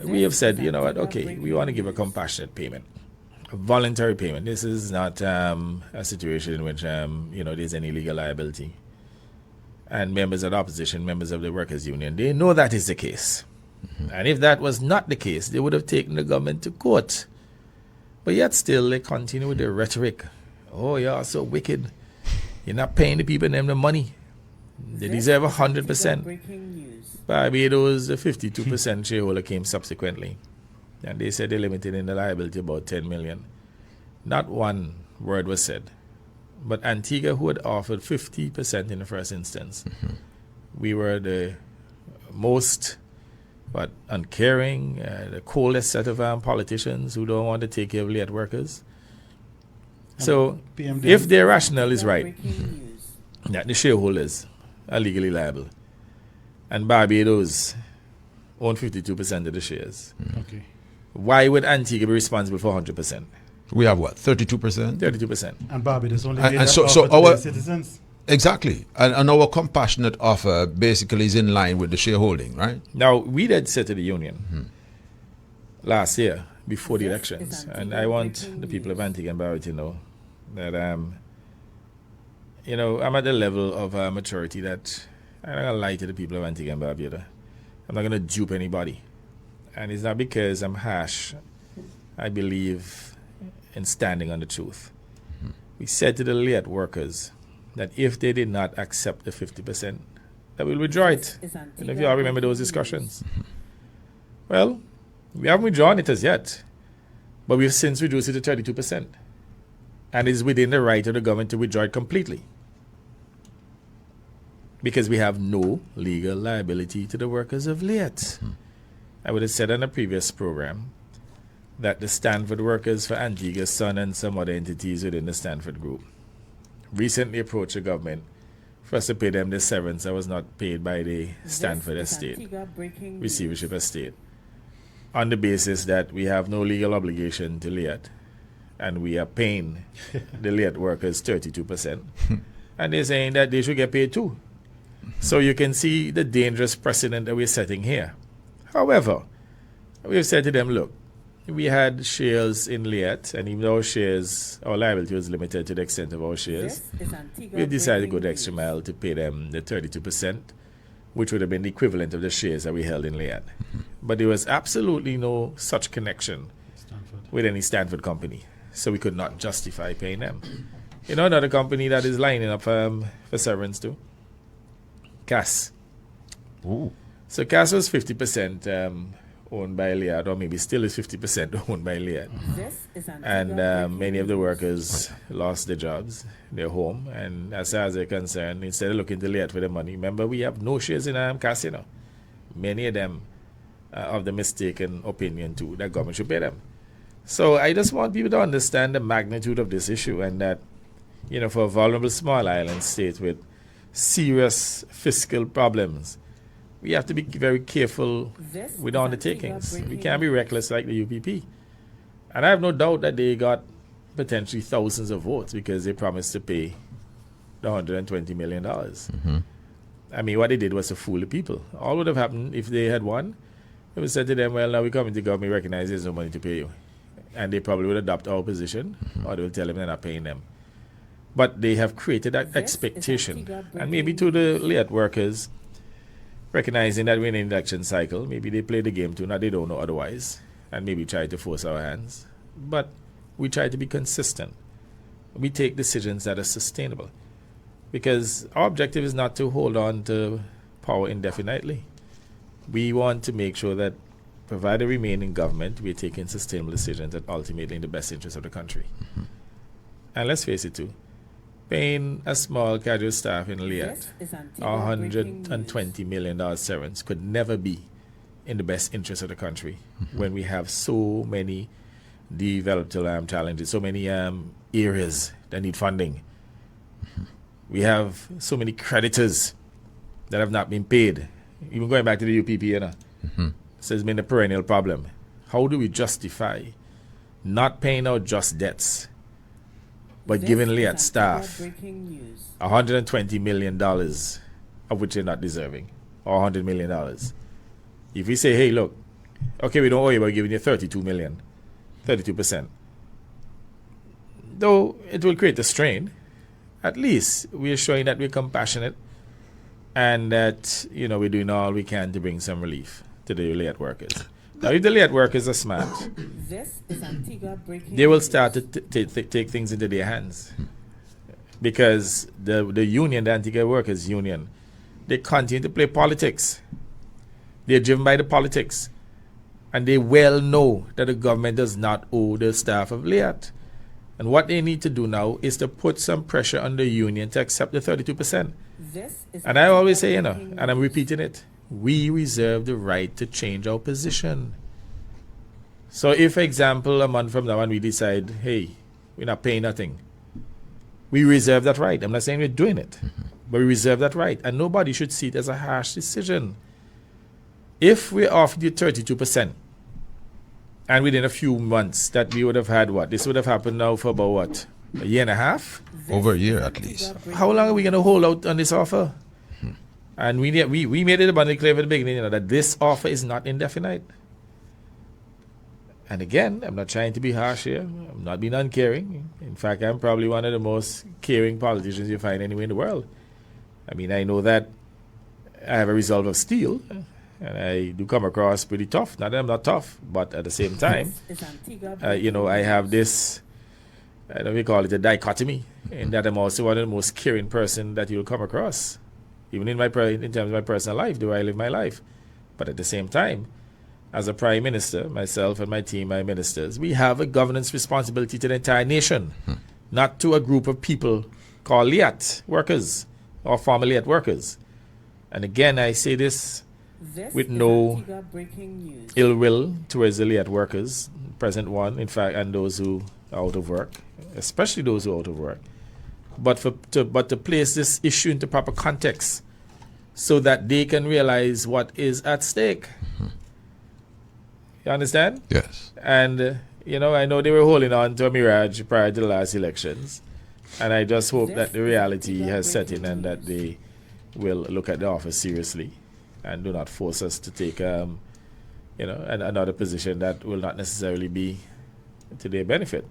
we have said, you know what, okay, we want to give a compassionate payment, a voluntary payment. This is not a situation in which, there's any legal liability. And members of the opposition, members of the workers' union, they know that is the case. And if that was not the case, they would have taken the government to court. But yet still, they continue with their rhetoric. Oh, you're so wicked. You're not paying the people them the money. They deserve 100%. Barbados, the 52% shareholder came subsequently. And they said they limited in the liability about 10 million. Not one word was said. But Antigua, who had offered 50% in the first instance, we were the most uncaring, the coldest set of politicians who don't want to take care of LIAT workers. So, if their rationale is right, that the shareholders are legally liable, and Barbados own 52% of the shares, why would Antigua be responsible for 100%? We have what, 32%? 32%. And Barbados only And made so that offer to our- their citizens. Exactly. And our compassionate offer basically is in line with the shareholding, right? Now, we did say to the union last year, before the elections, and I want the people of Antigua and Barbuda to know that, I'm at the level of maturity that I'm not going to lie to the people of Antigua and Barbuda. I'm not going to dupe anybody. And it's not because I'm harsh. I believe in standing on the truth. We said to the LIAT workers that if they did not accept the 50%, that we'll withdraw it. And if you all remember those discussions. Well, we haven't withdrawn it as yet, but we've since reduced it to 32%. And it's within the right of the government to withdraw it completely. Because we have no legal liability to the workers of LIAT. I would have said on a previous program that the Stanford workers for Antigua, Sun, and some other entities within the Stanford group recently approached the government for us to pay them the severance that was not paid by the Stanford estate, receivership estate, on the basis that we have no legal obligation to LIAT, and we are paying the LIAT workers 32%. And they're saying that they should get paid too. So you can see the dangerous precedent that we're setting here. However, we've said to them, look, we had shares in LIAT, and even though our liability was limited to the extent of our shares, we decided to go the extra mile to pay them the 32%, which would have been the equivalent of the shares that we held in LIAT. But there was absolutely no such connection with any Stanford company, so we could not justify paying them. Another company that is lining up for severance too? CAS. Ooh. So CAS was 50% owned by LIAT, or maybe still is 50% owned by LIAT. And many of the workers lost their jobs, their home, and as far as they're concerned, instead of looking to LIAT for the money, remember we have no shares in CAS, Many of them of the mistaken opinion too that government should pay them. So I just want people to understand the magnitude of this issue, and that, for a vulnerable small island state with serious fiscal problems, we have to be very careful with undertakings. We can't be reckless like the UPP. And I have no doubt that they got potentially thousands of votes because they promised to pay the $120 million. I mean, what they did was to fool the people. All would have happened if they had won. It was said to them, well, now we come into government, we recognize there's no money to pay you. And they probably would adopt our position, or they will tell them they're not paying them. But they have created that expectation. And maybe to the LIAT workers, recognizing that we're in an election cycle, maybe they play the game too, now they don't know otherwise, and maybe try to force our hands. But we try to be consistent. We take decisions that are sustainable. Because our objective is not to hold on to power indefinitely. We want to make sure that, provided we remain in government, we're taking sustainable decisions that ultimately in the best interest of the country. And let's face it too, paying a small casual staff in LIAT $120 million severance could never be in the best interest of the country when we have so many developmental challenges, so many areas that need funding. We have so many creditors that have not been paid. Even going back to the UPP, so it's been a perennial problem. How do we justify not paying our just debts, but giving LIAT staff $120 million, of which they're not deserving, or $100 million? If we say, hey, look, Okay, we don't owe you, we're giving you 32 million, 32%. Though it will create a strain, at least we are showing that we're compassionate and that, we're doing all we can to bring some relief to the LIAT workers. Now, if the LIAT workers are smart, they will start to take things into their hands. Because the union, the Antigua Workers Union, they continue to play politics. They're driven by the politics. And they well know that the government does not owe the staff of LIAT. And what they need to do now is to put some pressure on the union to accept the 32%. And I always say, and I'm repeating it, we reserve the right to change our position. So if, for example, a month from now and we decide, hey, we're not paying nothing, we reserve that right. I'm not saying we're doing it, but we reserve that right. And nobody should see it as a harsh decision. If we offered you 32%, and within a few months that we would have had what? This would have happened now for about what? A year and a half? Over a year at least. How long are we going to hold out on this offer? And we made it abundantly clear from the beginning that this offer is not indefinite. And again, I'm not trying to be harsh here. I'm not being uncaring. In fact, I'm probably one of the most caring politicians you find anywhere in the world. I mean, I know that I have a resolve of steel. And I do come across pretty tough. Not that I'm not tough, but at the same time, I have this, I don't know if you call it a dichotomy, in that I'm also one of the most caring person that you'll come across. Even in terms of my personal life, the way I live my life. But at the same time, as a prime minister, myself and my team, my ministers, we have a governance responsibility to the entire nation, not to a group of people called LIAT workers or former LIAT workers. And again, I say this with no ill will towards the LIAT workers, present one, in fact, and those who are out of work, especially those who are out of work. But to place this issue into proper context so that they can realize what is at stake. You understand? Yes. And, I know they were holding on to a mirage prior to the last elections. And I just hope that the reality has set in and that they will look at the offer seriously and do not force us to take, another position that will not necessarily be to their benefit.